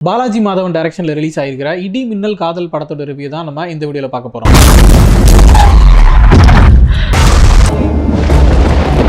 பாலாஜி மாதவன் டைரக்ஷன்ல ரிலீஸ் ஆயிருக்கிற இடி மின்னல் காதல் படத்தோட ரிவ்யூ தான் நம்ம இந்த வீடியோல பார்க்க போறோம்.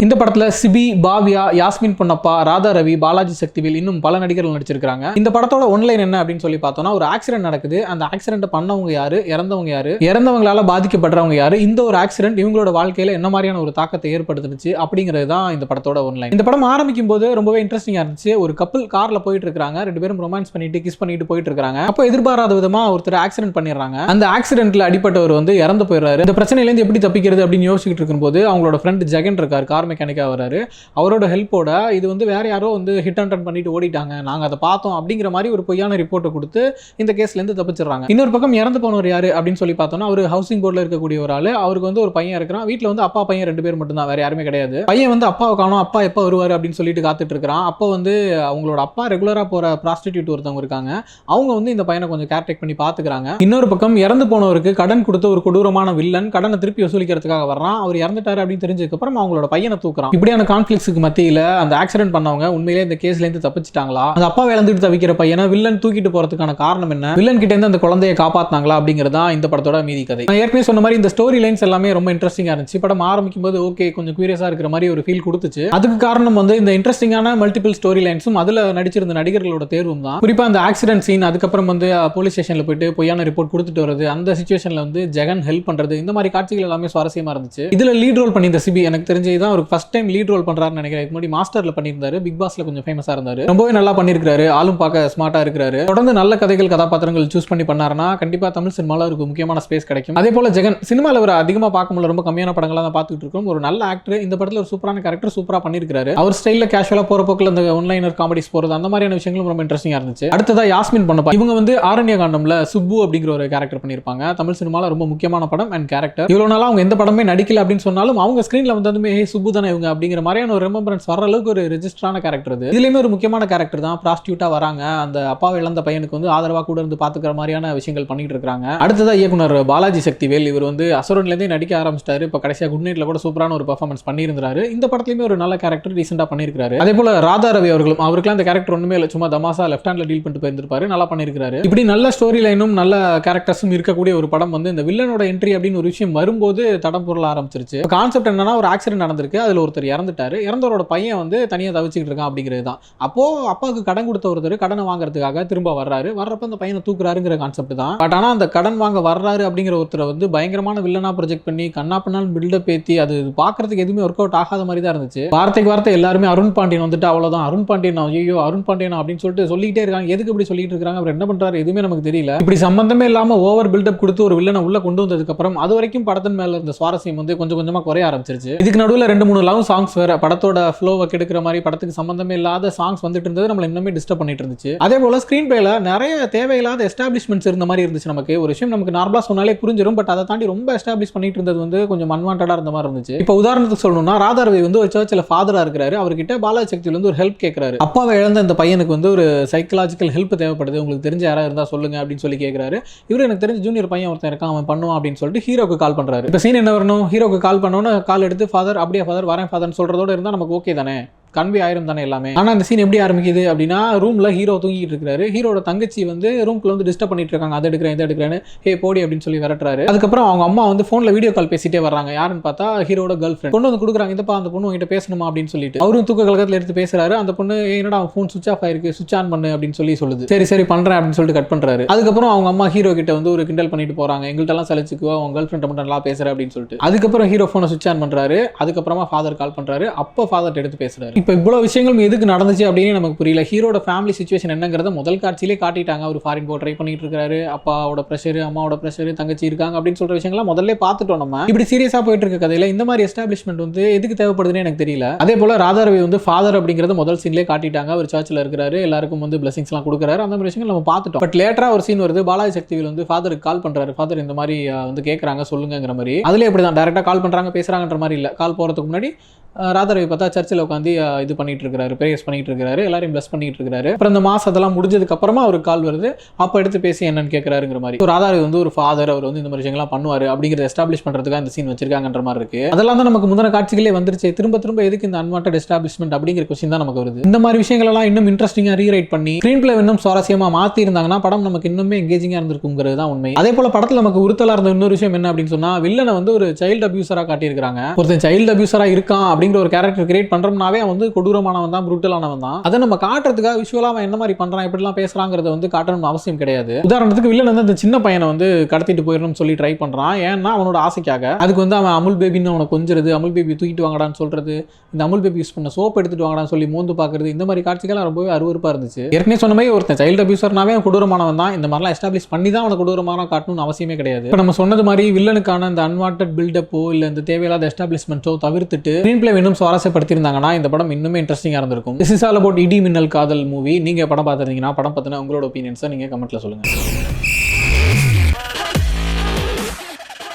இந்த படத்துல சிபி, பாவ்யா, யாஸ்மின் பொன்னப்பா, ராதா ரவி, பாலாஜி சக்திவேல் இன்னும் பல நடிகர்கள் நடிச்சிருக்காங்க. இந்த படத்தோட ஒன்லைன் என்ன அப்படின்னு சொல்லி பார்த்தோம்னா, ஒரு ஆக்சிடென்ட் நடக்குது. அந்த ஆக்சிடென்ட் பண்ணவங்க யாரு, இறந்தவங்க யாரு, இறந்தவங்களால பாதிக்கப்படுறவங்க யாரு, இந்த ஒரு ஆக்சிடென்ட் இவங்களோட வாழ்க்கையில என்ன மாதிரியான ஒரு தாக்கத்தை ஏற்படுத்துச்சு அப்படிங்கிறது தான் இந்த படத்தோட ஒன்லைன். இந்த படம் ஆரம்பிக்கும் போது ரொம்பவே இன்ட்ரெஸ்டிங்கா இருந்துச்சு. ஒரு கப்பல் கார்ல போயிட்டு இருக்காங்க, ரெண்டு பேரும் ரொமான்ஸ் பண்ணிட்டு கிஸ் பண்ணிட்டு போயிட்டு இருக்காங்க. அப்போ எதிர்பாராத விதமா ஒருத்தர் ஆக்சிடென்ட் பண்ணிடுறாங்க. அந்த ஆக்சிடென்ட்ல அடிப்பட்டவர் வந்து இறந்து போயிடுறாரு. இந்த பிரச்சனையில இருந்து எப்படி தப்பிக்கிறது அப்படின்னு யோசிச்சுட்டு இருக்கும்போது அவங்களோட ஃப்ரெண்ட் ஜெகன் இருக்காரு, கார் மெக்கானிக்கா வராரு. அவரோட ஹெல்ப்போட இது வந்து வேற யாரோ வந்து ஹிட் அண்ட் ரன் பண்ணிட்டு ஓடிட்டாங்க, நாங்க அதை பார்த்தோம் அப்படிங்கிற மாதிரி ஒரு பொய்யான ரிப்போர்ட்டை கொடுத்து இந்த கேஸ்ல இருந்து தப்பிச்சிடுறாங்க. இன்னொரு பக்கம் இறந்து போனவர் யாரு அப்படின்னு சொல்லி பார்த்தோம்னா, அவர் ஹவுசிங் போர்ட்ல இருக்கக்கூடிய ஒரு ஆளு. அவருக்கு வந்து ஒரு பையன் இருக்கிறான். வீட்டுல வந்து அப்பா பையன் ரெண்டு பேர் மட்டும் தான், வேற யாருமே கிடையாது. பையன் வந்து அப்பாவை காணோம், அப்பா எப்போ வருவாரு அப்படின்னு சொல்லிட்டு காத்துட்டு இருக்கிறான். அப்போ வந்து அவங்களோட அப்பா ரெகுலரா போற ப்ராஸ்டிடியூட் ஒருத்தவங்க இருக்காங்க. அவங்க வந்து இந்த பையனை கொஞ்சம் கேர்டேக் பண்ணி பாத்துக்கிறாங்க. இன்னொரு பக்கம் இறந்து போனவருக்கு கடன் கொடுத்த ஒரு கொடூரமான வில்லன் கடனை திருப்பி வசூலிக்கிறதுக்காக வர்றான். அவர் இறந்துட்டாரு அப்படின்னு தெரிஞ்சதுக்கு அப்புறம் அவங்களோட பையனை தூக்குறான். இப்படியான கான்ஃபிளிக்ஸ்க்கு மத்தியில அந்த ஆக்சிடென்ட் பண்ணவங்க உண்மையிலேயே இந்த கேஸ்ல இருந்து தப்பிச்சிட்டாங்களா, அந்த அப்பா இழந்துட்டு தவிக்கிற பையனை வில்லன் தூக்கிட்டு போறதுக்கான காரணம் என்ன, வில்லன் கிட்ட இருந்து அந்த குழந்தையை காப்பாத்தினாங்களா அப்படிங்கறதா இந்த படத்தோட மீதி கதை. நான் ஏற்கனவே சொன்ன மாதிரி இந்த ஸ்டோரி லைன்ஸ் எல்லாமே ரொம்ப இன்ட்ரெஸ்டிங்கா இருந்துச்சு. படம் ஆரம்பிக்கும் போது ஓகே கொஞ்சம் கியூரியஸா இருக்கிற மாதிரி ஒரு ஃபீல் கொடுத்துச்சு. அதுக்கு காரணம் வந்து இந்த இன்ட்ரெஸ்டிங்கான மல்டிபிள் ஸ்டோரி லைன்ஸும் அதுல நடிச்சிருந்த நடிகர்களோட தேர்வும் தான். குறிப்பா அந்த ஆக்சிடென்ட் சீன், அதுக்கப்புறம் வந்து போலீஸ் ஸ்டேஷன்ல போயிட்டு பொய்யான ரிப்போர்ட் கொடுத்துட்டு வருது, அந்த சிச்சுவேஷன்ல வந்து ஜெகன் ஹெல்ப் பண்றது, இந்த மாதிரி காட்சிகள் எல்லாமே சுவாரஸ்யமா இருந்துச்சு. இதுல லீட் ரோல் பண்ணி இந்த சிபி எனக்கு தெரிஞ்சதுதான் ஒரு ஃபர்ஸ்ட் டைம் லீட் ரோல் பண்றாருன்னு நினைக்கிறேன். முன்னாடி மாஸ்டர்ல பண்ணியிருந்தாரு, பிக் பாஸ்ல கொஞ்சம் ஃபேமஸா இருந்தாரு. ரொம்பவே நல்லா பண்ணிருக்காரு, ஆளும் பார்க்க ஸ்மார்ட்டா இருக்காரு. தொடர்ந்து நல்ல கதைகள் கதாபாத்திரங்கள் சூஸ் பண்ணி பண்ணாருன்னா கண்டிப்பா தமிழ் சினிமால ஒரு முக்கியமான ஸ்பேஸ் கிடைக்கும். அதே போல ஜெகன் சினிமால ஒரு அதிகமா பார்க்க முடியல, ரொம்ப கம்மியான படங்களா தான் பார்த்துட்டு இருக்கோம். ஒரு நல்ல ஆக்டர், இந்த படத்துல ஒரு சூப்பரான கேரக்டர் சூப்பரா பண்ணிருக்காரு. அவர் ஸ்டைல்ல கேஷுவலா போற போக்குல இந்த ஒன்லைனர் காமெடிஸ் போறது, அந்த மாதிரியான விஷயங்களும் ரொம்ப இன்ட்ரெஸ்டிங்கா இருந்துச்சு. அடுத்ததா யாஸ்மின் பொன்னப்பா, இவங்க வந்து ஆரண்ய காண்டம்ல சுப்பு அப்படிங்கிற ஒரு கேரக்டர் பண்ணிருப்பாங்க. தமிழ் சினிமால ரொம்ப முக்கியமான படம் அண்ட் கேரக்டர். இவ்வளவு நாளா அவங்க எந்த படமே நடிக்கல அப்படின்னு சொன்னாலும் அவங்க ஸ்கிரீன்ல வந்ததுமே சுப்பு தானே இவங்க அப்படிங்கிற மாதிரியான ஒரு ரெமம்பரன்ஸ் வர அளவுக்கு ஒரு ரெஜிஸ்டரான கேரக்டர். இதுலயுமே ஒரு முக்கியமான கேரக்டர் தான். ப்ராஸ்டியூட்டா வராங்க, அந்த அப்பாவை இழந்த பையனுக்கு வந்து ஆதரவா கூட இருந்து பாத்துக்கிற மாதிரியான விஷயங்கள் பண்ணிட்டு இருக்காங்க. அடுத்ததா இயக்குனர் பாலாஜி சக்திவேல், இவர் வந்து அசுரன்ல இருந்தே நடிக்க ஆரம்பிச்சிட்டாரு. இப்ப கடைசியா குட் நைட்ல கூட சூப்பரான ஒரு பெர்ஃபார்மன்ஸ் பண்ணியிருந்தாரு. இந்த படத்துலயுமே ஒரு நல்ல கேரக்டர் ரீசெண்டா பண்ணிருக்காரு. அதே போல ராதா ரவி அவருக்குலாம் அந்த கேரக்டர் ஒண்ணுமே இல்ல, சும்மா தமாசா லெஃப்ட் ஹேண்ட்ல டீல் பண்ணிட்டு போயிருந்திருப்பாரு, நல்லா பண்ணிருக்காரு. இப்படி நல்ல ஸ்டோரி லைனும் நல்ல கேரக்டர்ஸும் இருக்கக்கூடிய ஒரு படம் வந்து இந்த வில்லனோட என்ட்ரி அப்படின்னு ஒரு விஷயம் வரும்போது தடம் பொருள ஆரம்பிச்சிருச்சு. கான்செப்ட் என்னன்னா, ஒரு ஆக்சிடென்ட் நடந்திருக்கு, அதுல ஒருத்தர் இறந்துட்டாரு, இறந்தவரோட பையன் வந்து தனியா தவிச்சுக்கிட்டு இருக்கான் அப்படிங்கிறது தான். அப்போ அப்பாவுக்கு கடன் கொடுத்த ஒருத்தர் கடனை வாங்குறதுக்காக திரும்ப வர்றாரு, வர்றப்ப அந்த பையனை தூக்குறாருங்கிற கான்செப்ட் தான். பட் ஆனா அந்த கடன் வாங்க வர்றாரு அப்படிங்கிற ஒருத்தரை வந்து பயங்கரமான வில்லனா ப்ரொஜெக்ட் பண்ணி கண்ணா பண்ணால் பில்டப் ஏத்தி அது பாக்குறதுக்கு எதுவுமே ஒர்க் அவுட் ஆகாத மாதிரி தான் இருந்துச்சு. வார்த்தைக்கு வார்த்தை எல்லாருமே அருண் பாண்டியன் வந்துட்டு அவ்வளவுதான், அருண் பாண்டியன் ஐயோ அருண் பாண்டியன் அப்படின்னு சொல்லிட்டு சொல்லிட்டே இருக்காங்க. எதுக்கு இப்படி சொல்லிட்டு இருக்காங்க, அவர் என்ன பண்றாரு எதுவுமே நமக்கு தெரியல. இப்படி சம்பந்தமே இல்லாம ஓவர் பில்டப் கொடுத்து ஒரு வில்லனை உள்ள கொண்டு வந்ததுக்கு அப்புறம் அது வரைக்கும் படத்தின் மேல இருந்த சுவாரஸ்யம் வந்து கொஞ்சம் கொஞ்சமா குறைய ஆரம்பிச்சிருச்சு. இதுக்கு நடுவில் 2-3 லவ் சாங்ஸ் வேற படத்தோட ஃப்ளோவை கெடுக்கிற மாதிரி, படத்துக்கு சம்பந்தமே இல்லாத சாங்ஸ் வந்துட்டு இருந்தது, நம்மள இன்னுமே டிஸ்டர்ப் பண்ணிட்டு இருந்துச்சு. அதே போல ஸ்கிரீன் பிளேல நிறைய தேவையில்லாத எஸ்டாப்ளிஷ்மெண்ட்ஸ் இருந்த மாதிரி இருந்துச்சு. நமக்கு ஒரு விஷயம் நமக்கு நார்மலா சொன்னாலே புரிஞ்சிடும், பட் அதை தாண்டி ரொம்ப எஸ்டாப்ளிஷ் பண்ணிட்டு இருந்தது வந்து கொஞ்சம் அன்வான்டடா இருந்த மாதிரி இருந்துச்சு. இப்போ உதாரணத்துக்கு சொல்லணும்னா, ராதா ரவி வந்து ஒரு சர்ச்சில் ஃபாதரா இருக்காரு. அவர்கிட்ட பாலாஜி சக்திவேல் வந்து ஒரு ஹெல்ப் கேட்கிறாரு. அப்பாவை இழந்த அந்த பையனுக்கு வந்து ஒரு சைக்கலாஜிக்கல் ஹெல்ப் தேவைப்படுது, உங்களுக்கு தெரிஞ்ச யாராவது இருந்தா சொல்லுங்க அப்படின்னு சொல்லி கேட்கிறாரு. இவரு எனக்கு தெரிஞ்ச ஜூனியர் பையன் ஒருத்தன் இருக்கான், அவன் பண்ணுவான் அப்படின்னு சொல்லிட்டு ஹீரோக்கு கால் பண்றாரு. இப்போ சீன் என்ன வரணும், ஹீரோக்கு கால் பண்ணோன்னு கால் எடுத்து ஃபாதர் அப்படியே ஃபாதர் வரேன் ஃபாதர்னு சொல்றதோட இருந்தா நமக்கு ஓகே தானே, கன்வே ஆயிரும் தானே எல்லாமே. ஆனா அந்த சீன் எப்படி ஆரம்பிக்குது அப்படின்னா, ரூம்ல ஹீரோ தூங்கிட்டு இருக்காரு, ஹீரோட தங்கச்சி வந்து ரூம்குள்ள வந்து டிஸ்டர்ப் பண்ணிட்டு இருக்காங்க, அதை எடுக்கிறேன் இதை எடுக்கிறேன்னு ஹே போடி அப்படின்னு சொல்லி விரட்டுறாரு. அதுக்கப்புறம் அவங்க அம்மா வந்து போன்ல வீடியோ கால் பேசிட்டே வர்றாங்க. யாருன்னு பார்த்தா ஹீரோட கேர்ள் ஃப்ரெண்ட் கொண்டு வந்து கொடுக்குறாங்க. இந்தப்பா அந்த பொண்ணு உங்ககிட்ட பேசணுமா அப்படின்னு சொல்லிட்டு அவரும் தூக்க கலக்கத்துல எடுத்து பேசுறாரு. அந்த பொண்ணு என்னடா அவன் ஃபோன் சுவிச் ஆஃப் ஆயிருக்கு, சுவிச் ஆன் பண்ணு அப்படின்னு சொல்லி சொல்லுது. சரி சரி பண்றேன் அப்படின்னு சொல்லிட்டு கட் பண்றாரு. அதுக்கப்புறம் அவங்க அம்மா ஹீரோ கிட்ட வந்து ஒரு கிண்டல் பண்ணிட்டு போறாங்க, எங்கள்கிட்ட எல்லாம் சலிச்சுக்குவா உங்க கேர்ள் ஃப்ரெண்ட் மட்டும் நல்லா பேசுற அப்படின்னு சொல்லிட்டு. அதுக்கப்புறம் ஹீரோ போனை சுவிச் ஆன் பண்றாரு. அதுக்கப்புறமா ஃபாதர் கால் பண்றாரு. அப்போ ஃபாதர் எடுத்து பேசுறாரு. இப்போ இவ்வளவு விஷயங்கள் எதுக்கு நடந்துச்சு அப்படின்னு நமக்கு புரியல. ஹீரோட ஃபேமிலி சிச்சுவேஷன் என்னங்கிறத முதல் காட்சியிலே காட்டிட்டாங்க. அவர் ஃபாரின் போக ட்ரை பண்ணிட்டு இருக்காரு, அப்பாவோட பிரஷர், அம்மாவோட பிரஷர், தங்கச்சி இருக்காங்க அப்படின்னு சொல்ற விஷயங்கள்லாம் முதல்ல பார்த்துட்டோம். நம்ம இப்படி சீரியஸா போயிட்டு இருக்க கதையில இந்த மாதிரி எஸ்டாப்ளிஷ்மெண்ட் வந்து எதுக்கு தேவைப்படுதுன்னு எனக்கு தெரியல. அதே போல ராதா ரவி வந்து ஃபாதர் அப்படிங்கறது முதல் சீன்லேயே காட்டிட்டாங்க. அவர் சர்ச்சில் இருக்கிறாரு, எல்லாருக்கும் வந்து பிளஸிங்ஸ் எல்லாம் கொடுக்குறாரு, அந்த மாதிரி விஷயங்கள் நம்ம பார்த்துட்டோம். பட் லேட்டரா ஒரு சீன் வருது, பாலாஜி சக்திவேல் வந்து ஃபாதருக்கு கால் பண்றாரு. ஃபாதர் இந்த மாதிரி வந்து கேட்கறாங்க சொல்லுங்கிற மாதிரி. அதுல எப்படிதான் டைரக்டா கால் பண்றாங்க பேசுறாங்கன்ற மாதிரி இல்ல. கால் போறதுக்கு முன்னாடி ராதாரவி பார்த்தா சர்ச்சில் உட்காந்து இது பண்ணிட்டு இருக்காரு, ப்ரேயர்ஸ் பண்ணிட்டு இருக்காரு, எல்லாரையும் பிளஸ் பண்ணிட்டு இருக்காரு. அப்புறம் இந்த மாசம் அதெல்லாம் முடிஞ்சதுக்கு அப்புறமா ஒரு கால் வருது, அப்போ எடுத்து பேசி என்னன்னு கேட்கறாருங்கிற மாதிரி. ராதாரவி வந்து ஒரு ஃபாதர், அவர் வந்து இந்த மாதிரி விஷயங்கள்லாம் பண்ணுவாரு அப்படிங்கிறத எஸ்டாப்ளிஷ் பண்றதுக்காக இந்த சீன் வச்சிருக்காங்கன்ற மாதிரி இருக்கு. அதெல்லாம் தான் நமக்கு முந்தின காட்சிகளே வந்துருச்சு. திரும்ப திரும்ப எதுக்கு இந்த அன்வான்டட் எஸ்டாப்ளிஷ்மெண்ட் அப்படிங்கிற கொஸ்டின் தான் நமக்கு வருது. இந்த மாதிரி விஷயங்கள் எல்லாம் இன்னும் இன்ட்ரெஸ்டிங்கா ரீரைட் பண்ணி ஸ்கிரீன் பிளே இன்னும் சுவாரஸ்யமா மாத்தி இருந்தாங்கன்னா படம் நமக்கு இன்னுமே எங்கேஜிங்கா இருந்திருக்குங்கிறது தான் உண்மை. அதே போல படத்துல நமக்கு உறுத்தலா இருந்த இன்னொரு விஷயம் என்ன அப்படின்னு சொன்னா, வில்லனை வந்து ஒரு சைல்டு அபியூசரா காட்டியிருக்காங்க. ஒருத்தன் சைல்டு அபியூசரா இருக்கான் அப்படிங்கிற ஒரு கேரக்டர் கிரியேட் பண்றோம்னாவே அவன் வந்து கொடூரமானவன் தான், புரூட்டலானவன் தான். அதை நம்ம காட்டுறதுக்காக விஷுவலா அவன் என்ன மாதிரி பண்றான், எப்படிலாம் பேசுறாங்கிறத வந்து காட்டணும் அவசியம் கிடையாது. உதாரணத்துக்கு வில்லன் வந்து அந்த சின்ன பையனை வந்து கடத்திட்டு போயிடணும்னு சொல்லி ட்ரை பண்றான். ஏன்னா அவனோட ஆசைக்காக. அதுக்கு வந்து அவன் அமுல் பேபின்னு அவனை கொஞ்சிருது, அமுல் பேபி தூக்கிட்டு வாங்கடான்னு சொல்றது, இந்த அமுல் பேபி யூஸ் பண்ண சோப் எடுத்துட்டு வாங்கடான்னு சொல்லி மோந்து பாக்குறது, இந்த மாதிரி காட்சிகள் ரொம்பவே அருவருப்பா இருந்துச்சு. ஏற்கனவே சொன்ன மாதிரி ஒருத்தன் சைல்டு அபியூசர்னாவே அவன் கொடூரமானவன் தான். இந்த மாதிரிலாம் எஸ்டாப்ளிஷ் பண்ணி தான் அவனை கொடூரமான காட்டணும்னு அவசியமே கிடையாது. இப்போ நம்ம சொன்னது மாதிரி வில்லனுக்கான இந்த அன்வான்டட் பில்டப்போ இல்ல இந்த தேவையில்லாத எஸ்டாப்ளிஷ்மெண்ட்டோ தவிர்த்துட்டு ஸ்கிரீன் பிளே இன்னும் சுவாரஸ்யப்படுத்தியிருந்தாங்கன்னா இந்த படம் இன்னுமே இன்ட்ரெஸ்டிங்கா இருந்திருக்கும். திஸ் இஸ் ஆல் அபவுட் இடி மின்னல் காதல் மூவி. நீங்க படம் பார்த்திருந்தீங்கன்னா படம் பத்தின உங்களோட ஒப்பீனியன்ஸை நீங்க கமெண்ட்ல சொல்லுங்க.